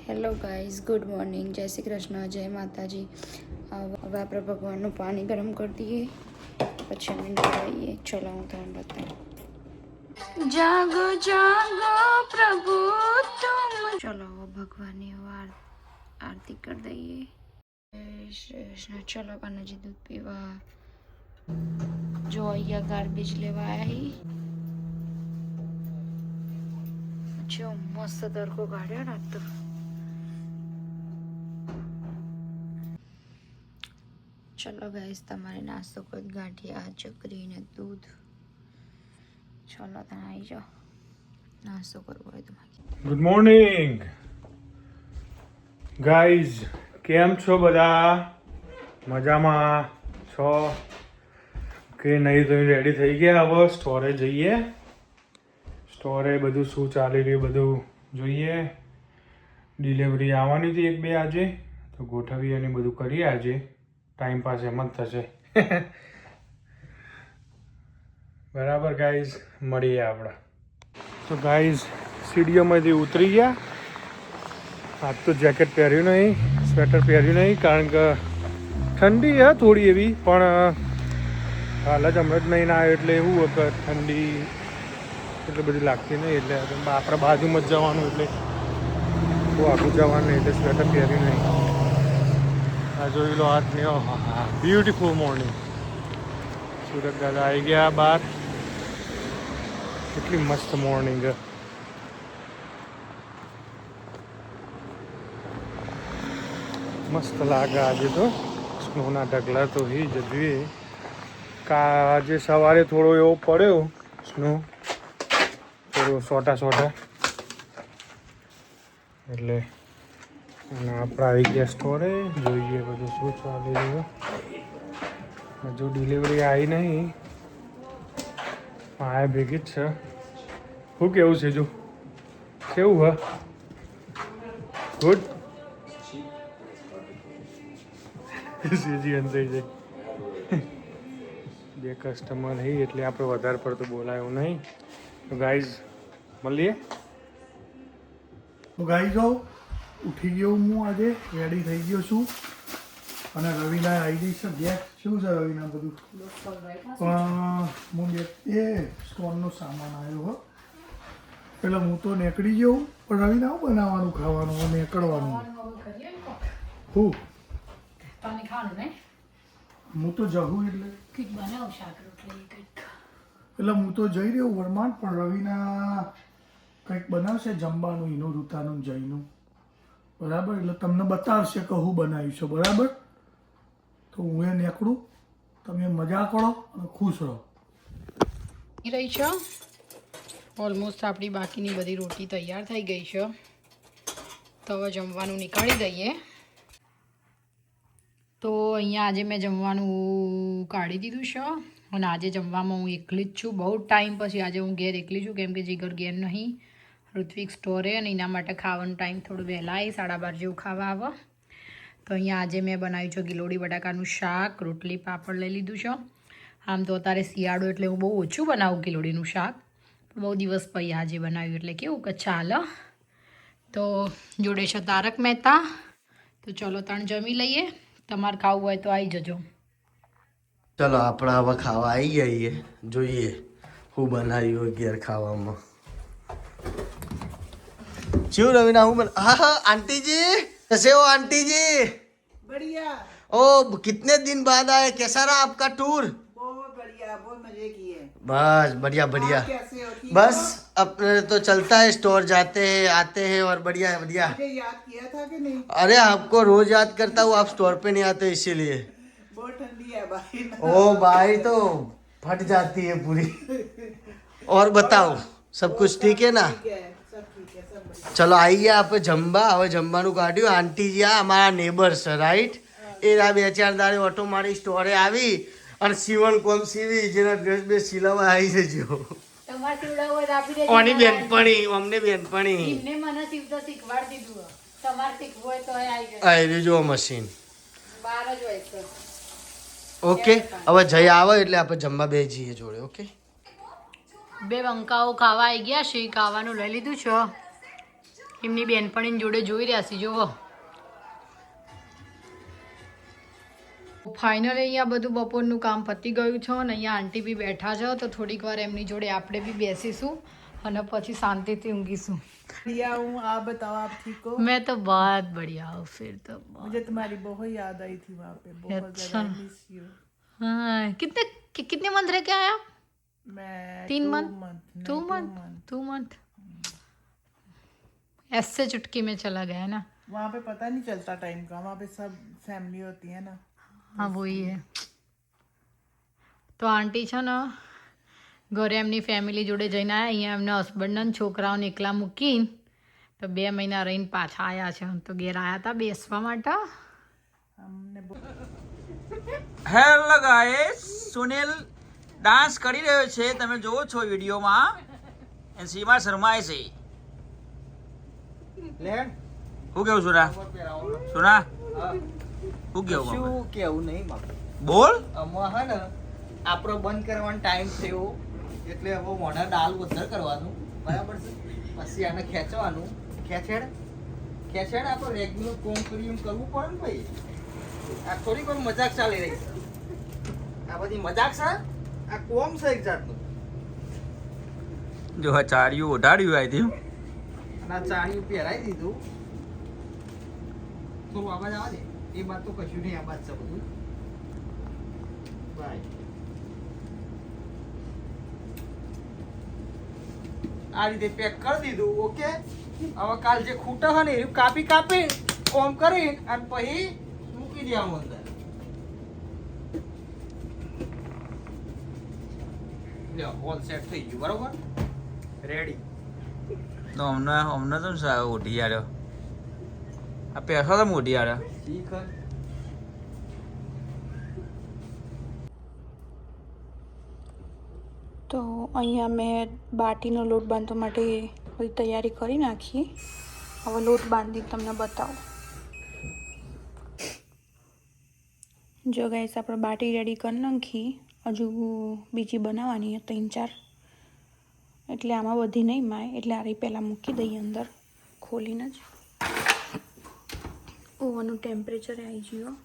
Hello guys, good morning, જય શ્રી કૃષ્ણ, જય માતાજી. હવે આપણે ભગવાનનું પાણી ગરમ કરી દઈએ, પછી અમે નહાઈએ. ચલો હું તમને બતાવું. જાગો જાગો પ્રભુ તુમ. ચલો હવે ભગવાનની આરતી કરી દઈએ. જય શ્રી કૃષ્ણ. ચલો કાનાજી દૂધ પીવા. જો અહીંયા ગાર્બેજ લેવા આવ્યા. જો મસ્ત તડકો કાઢ્યો ને તો. ચલો ગાઈસ, તમારે નાસ્તો કરી ગાંઠિયા, ચકરી ને દૂધ. ચલો તમે આવી જાઓ, નાસ્તો કરવો હોય તો. ગુડ મોર્નિંગ ગાઈઝ, કેમ છો બધા? મજામાં છો કે નહીં? તો રેડી થઈ ગયા? હવે સ્ટોરે જઈએ. સ્ટોરે બધું શું ચાલી રહ્યું બધું જોઈએ. ડિલિવરી આવવાની હતી 1-2 આજે, તો ગોઠવી અને બધું કરીએ. આજે ટાઈમ પાસ એમ જ થશે. બરાબર ગાઈઝ, મળીએ આપણે. તો ગાઈઝ, સીડીઓમાંથી ઉતરી ગયા. આજ તો જેકેટ પહેર્યું નહીં, સ્વેટર પહેર્યું નહીં, કારણ કે ઠંડી હે થોડી એવી, પણ હાલ જ હમણાં જ નહીં ના આવ્યો એટલે એવું કે ઠંડી એટલે બધી લાગતી નહીં. એટલે આપણે બાજુમાં જ જવાનું, એટલે બહુ આગું જવાનું નહીં, એટલે સ્વેટર પહેર્યું નહીં. આ જોઈ લો આજની બ્યુટીફુલ મોર્નિંગ. સુરત દાદા આવી ગયા બહાર. કેટલી મસ્ત મોર્નિંગ છે. મસ્ત લાગે આજે તો. સ્નોના ઢગલા તો હી જ જોઈએ. આજે સવારે થોડો એવો પડ્યો સ્નો, થોડો સોટા એટલે. અને આપણે આવી ગયા સ્ટોરે. જોઈએ બધું શું ચાલી રહ્યું. હજુ ડિલિવરી આવી નહીં, હા ભેગી જ છે. શું કેવું છે? જો કેવું હ? ગુડ. સીજી અંદાઈ જાય. 2 કસ્ટમર હઈ એટલે આપણે વધારે પડતું બોલાયું નહીં. તો ગાઈઝ મળીએ. તો ગાઈ જાઉં, ઉઠી ગયો હું આજે, રેડી થઈ ગયો છું. અને રવિના આવી જઈશ છે. ગેસ શું છે રવિના બધું? પણ હું એ સ્ટોનનો સામાન આવ્યો હો, એટલે હું તો નીકળી ગયો. પણ રવિના શું બનાવવાનું ખાવાનું? નીકળવાનું હું હું તો જવું એટલે હું તો જઈ રહ્યો વરમાન. પણ રવિના કંઈક બનાવશે જમવાનું, એનું ઋતાનું જઈનું, બરાબર? એટલે તમને બતાવશે કે હું બનાવ્યું છે, બરાબર? તો હું એ નીકળું, તમે મજા કરો અને ખુશ રહો. રહી છે ઓલમોસ્ટ આપણી બાકીની બધી રોટી તૈયાર થઈ ગઈ છે. તો હવે જમવાનું નીકાળી દઈએ. તો અહીંયા આજે મેં જમવાનું કાઢી દીધું છે. અને આજે જમવામાં હું એકલી જ છું. બહુ ટાઈમ પછી આજે હું ઘેર એકલી છું, કેમ કે જીગર ઘેર નહીં, ઋત્વિક સ્ટોરે, અને એના માટે ખાવાનો ટાઈમ થોડું વહેલા આવી, 12:30 જેવું ખાવા આવે. તો અહીંયા આજે મેં બનાવ્યું છે ગિલોડી બટાકાનું શાક, રોટલી, પાપડ લઈ લીધું છે. આમ તો અત્યારે શિયાળો એટલે હું બહુ ઓછું બનાવું ગિલોડીનું શાક, પણ બહુ દિવસ પછી આજે બનાવ્યું એટલે કેવું કે ચાલો. તો જોડે છે તારક મહેતા. તો ચલો તાણ જમી લઈએ. તમારે ખાવું હોય તો આવી જજો. ચલો આપણે હવે ખાવા આવી જઈએ. જોઈએ હું બનાવ્યું ઘેર ખાવામાં. શું રવિના હું હા હા आंटी जी कैसे हो आंटी जी? बढ़िया। ओ कितने दिन बाद आए, कैसा रहा आपका टूर? बहुत बढ़िया, बहुत मजे किए। बस बढ़िया बढ़िया। आप कैसे हो? ठीक बस हो? अपने तो चलता है, स्टोर जाते हैं आते हैं और बढ़िया बढ़िया। मुझे याद किया था कि नहीं? अरे आपको रोज याद करता हूँ, आप स्टोर पे नहीं आते इसीलिए। बहुत ठंडी है भाई। ओ भाई तो फट जाती है पूरी। और बताओ सब कुछ ठीक है ना? ठीक है, सब ठीक है, सब बढ़िया। ચલો આવી ગયા આપણે જમવા. હવે જમવાનું કાઢ્યું. આંટીજી આ અમારા નેબર છે, રાઈટ? એ આ 2-4 દાડે ઓટો મારી સ્ટોરે આવી અને સીવણ કોમ સીવી, જેના ડ્રેસ બે સિલાવા આવી જજો. ઓની બેનપણી, અમને બેનપણી. મને સીવતા શીખવાડી દીધું. તમારે શીખવું હોય તો આવી જજો. આ જો મશીન બહાર જ હોય છે. ઓકે. હવે જઈ આવે એટલે આપણે જમવા બે જઈએ જોડે. ઓકે. 2 બંકાઓ ખાવા આવી ગયા છે. ખાવાનું લઈ લીધું છે. એમની બેનપણીની જોડે જોઈ રહ્યા છે જુઓ. ફાઇનલી અહીંયા બધું બપોરનું કામ પતી ગયું છે અને અહીંયા આંટી બી બેઠા છે તો થોડીક વાર એમની જોડે આપણે બી બેસીશું અને પછી શાંતિથી ઊંઘીશું. बढ़िया हूँ आप बताओ आप ठीक हो मैं तो बहुत बढ़िया हूँ फिर तो मुझे तुम्हारी बहुत याद आई थी वहाँ पे बहुत अच्छा। ज़्यादा मिस यू हाँ कितने मंथ रह के आया मैं 3 2 मंथ month, 2 नहीं, मंथ 2 मंथ ऐसे चुटकी में चला गया ना. वहाँ पे पता नहीं चलता टाइम का वहाँ पे सब फैमिली होती है ना हाँ वही है. તો આંટી છે ને ઘરે એમની ફેમિલી જોડે જઈને આવ્યા. અહીંયા એમના હસબન્ડના ને છોકરાઓને એકલા મૂકીને તો 2 મહિના રહીને પાછા આવ્યા છે. તો ઘેર આવ્યા હતા બેસવા માટે. હેલો ગાઈસ, સુનિલ ડાન્સ કરી રહ્યો છે, તમે જોવો છો વિડીયોમાં. અને સીમા શર્માય છે. શું કેવું સુના? સુના શું કેવું? શું કેવું નહીં બાપુ. બોલ. આમાં હે ને આપણો બંધ કરવાનો ટાઈમ થયો એટલે હવે મોઢા દાલ વધારે કરવાનું બરાબર છે. પછી આને ખેંચવાનું ખેંચેડ આપણે રેગ્યુલર કોમ કરી કરવું પડે ને ભાઈ. આ થોડી કોઈ મજાક ચાલી રહી છે. આ બધી મજાક છે, આ કોમ છે એક જાતનું. જો આ ચાળિયું ઓઢાડ્યું આવી હતી. અને આ ચાળિયું પહેરાવી દીધું. થોડું આવાજ આવે ને એ બાદ તો કશું નહીં, આવાજ છે બધું. બાય. આ રીતે પેક કરી દીધું. ઓકે, હવે કાલ જે ખૂટે હોય ને એ કાપી કોમ કરી અને પછી મૂકી દેવાનું અંદર. લ્યો ઓલ સેટ થઈ ગયું બરોબર, રેડી. તો અમને તો ઓઢી આવ્યો. આ પેસો તો મોઢી આવ્યો. શીખ. તો અહીંયા મેં બાટીનો લોટ બાંધવા માટે બધી તૈયારી કરી નાખી. હવે લોટ બાંધી તમને બતાવું. જો ગાઈસ આપણે બાટી રેડી કરી નાખી. હજુ બીજી બનાવવાની 3-4, એટલે આમાં બધી નહીં માય એટલે આ પહેલાં મૂકી દઈએ અંદર ખોલીને જ. ઓવનનું ટેમ્પરેચર આવી ગયું.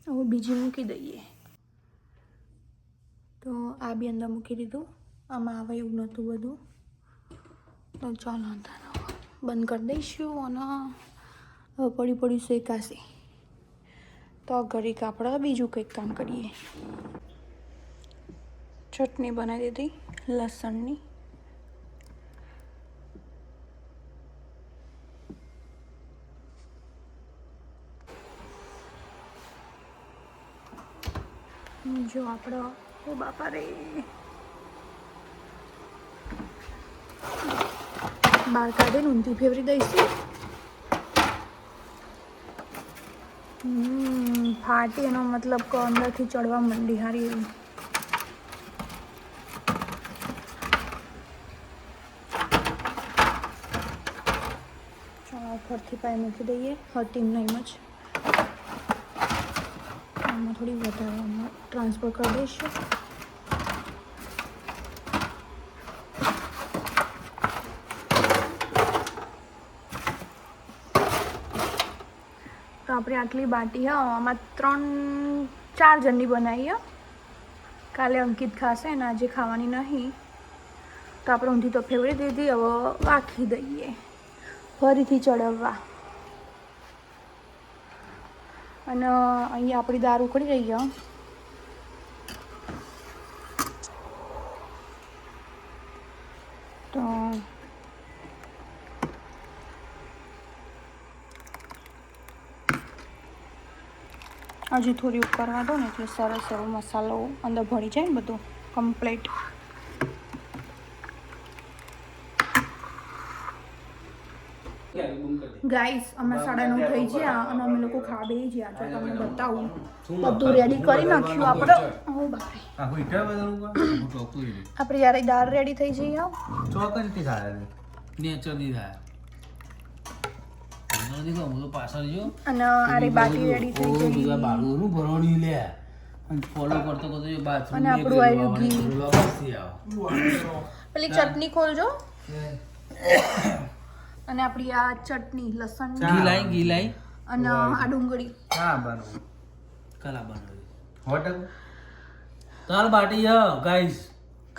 હવે બીજી મૂકી દઈએ. તો આ બી અંદર મૂકી દીધું. આમાં આવે એવું નહોતું બધું. તો ચાલો બંધ કરી દઈશું અને હવે પડી શેકાશે. તો ઘડીક આપણે બીજું કંઈક કામ કરીએ. ચટણી બનાવી દીધી લસણની. જો આપણે ઓ બાપા રે બહાર કાઢીને ઊંધી ફેવરી દઈશું. ફાટી એનો મતલબ કે અંદરથી ચડવા માંડી હારી એવી. ચાલો ફરથી પાઈ મૂકી દઈએ. હટીને નહીં જ આમાં થોડી વધારે આમાં ટ્રાન્સફર કરી દઈશું. તો આપણે આટલી બાટી હા આમાં 3-4 જણની બનાવીએ. કાલે અંકિત ખાશે ને આજે ખાવાની નહીં. તો આપણે ઊંધી તો ફેવરી દીધી. હવે રાખી દઈએ ફરીથી ચડવવા. અને અહીંયા આપણી દાળ ઉકળી રહી છે. તો હજી થોડી ઉકળવા દો ને એટલે સરસ એવો મસાલો અંદર ભળી જાય ને બધું કમ્પ્લીટ. ગાઈસ અમે 9:30 થઈ ગયા અને અમે લોકો ખાવા બેસી ગયા. તો તમને બતાવું બધું રેડી કરી નાખ્યું આપણે. ઓ બાપરે આપણે યાર દાળ રેડી થઈ જઈ. ચોકનથી થાય નેચરલી થાય પાછળ જો અને આરી બાટી રેડી થઈ ગઈ. બાળું ભરવાની લે અને ફોલો કરતો કરતો એ બાથરૂમ અને આપણું આવ્યું ઘી. બસથી આવો પેલી ચટણી ખોલજો. અને આપણી આ ચટણી લસણ ઘી લાઈ અને આ ડુંગળી. હા બરાબર કલા બનાવી હોટલ તાર બાટી હ ગાઈસ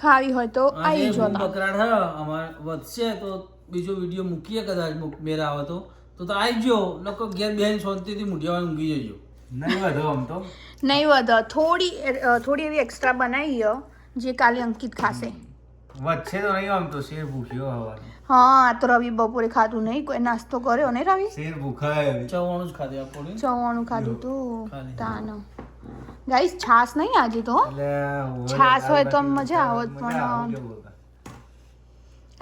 ખાવી હોય તો આવી જો. બકરાડ હ અમાર વધશે તો બીજો વિડીયો મૂકીએ કદાચ મેરા આવે તો આવી ગયો નકો ઘેર બેન શાંતિથી મુઠિયા ઊંઘી જજો નહીં વધો આમ તો નહીં વધે, થોડી એવી એક્સ્ટ્રા બનાવી હ જે કાલે અંકિત ખાશે. વધશે તો નહીં આમ તો શેર ભૂખ્યો હવાનો હા આ તો રવિ બપોરે ખાધું નહીં, કોઈ નાસ્તો કર્યો ને રવિ? શેર ભૂખાય ચવાણું જ ખાધું આપણને ચવાણું ખાધું તું તાનો. ગાઈસ છાસ નહીં આજે તો. છાસ હોય તો મજા આવત પણ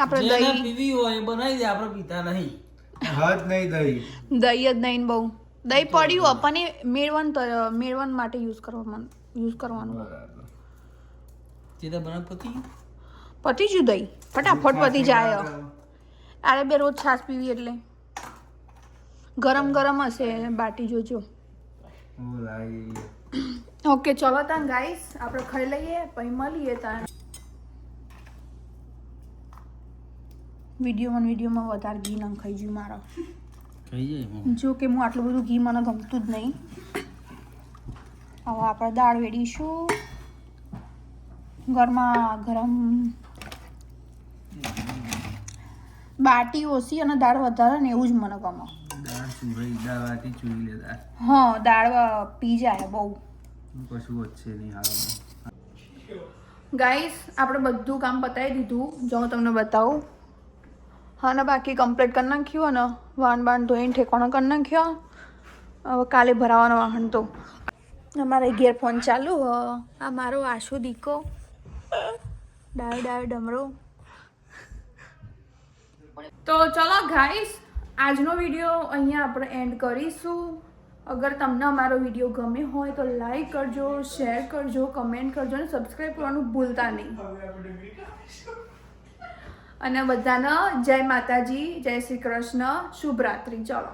આપણે દહીં પીવી હોય બનાવી દે આપણે પીતા નહીં હદ નહીં દહીં દહીં જ નહીં બહુ દહીં પડ્યું આપણને મેળવણ માટે યુઝ કરવાનું. તે તો બના પતી પતી ગયું દહીં ફટાફટ પતી જાય. અરે બે રોજ છાશ પીવી એટલે ગરમ ગરમ હશે બાટી જોજો. ઓકે ચલો તાં ગાઈસ આપણે ખાઈ લઈએ પછી મળીએ તાં. વિડીયોમાં વધારે ઘી નખાઈ ગયું મારો. ખાઈ જાય જો કે હું આટલું બધું ઘી મને ગમતું જ નહીં. હવે આપણે દાળ વેડીશું ગરમ. બાટી ઓછી અને દાળ વધારે ને એવું જ મને ગમે. દાળ વાટી ચૂરી લે દાળ હા દાળ પી જાય બહુ. કશું વચ્ચે નહીં હાલમાં ગાઈસ આપણે બધું કામ પતાવી દીધું. જો હું તમને બતાવું. હા ને બાકી કમ્પ્લીટ કરી નાખ્યું અને વાહન ધોઈને ઠેકાણો કરી નાખ્યો. હવે કાલે ભરાવાનો વાહન તો અમારે ઘેર ફોન ચાલુ. આ મારો આશુ દીકો ડાયો ડમરો. તો ચલો ગાઈસ આજનો વિડીયો અહીંયા આપણે એન્ડ કરીશું. અગર તમને અમારો વિડીયો ગમે હોય તો લાઈક કરજો, શેર કરજો, કમેન્ટ કરજો અને સબસ્ક્રાઈબ કરવાનું ભૂલતા નહીં. અને બધાને જય માતાજી, જય શ્રી કૃષ્ણ, શુભ રાત્રિ. ચલો.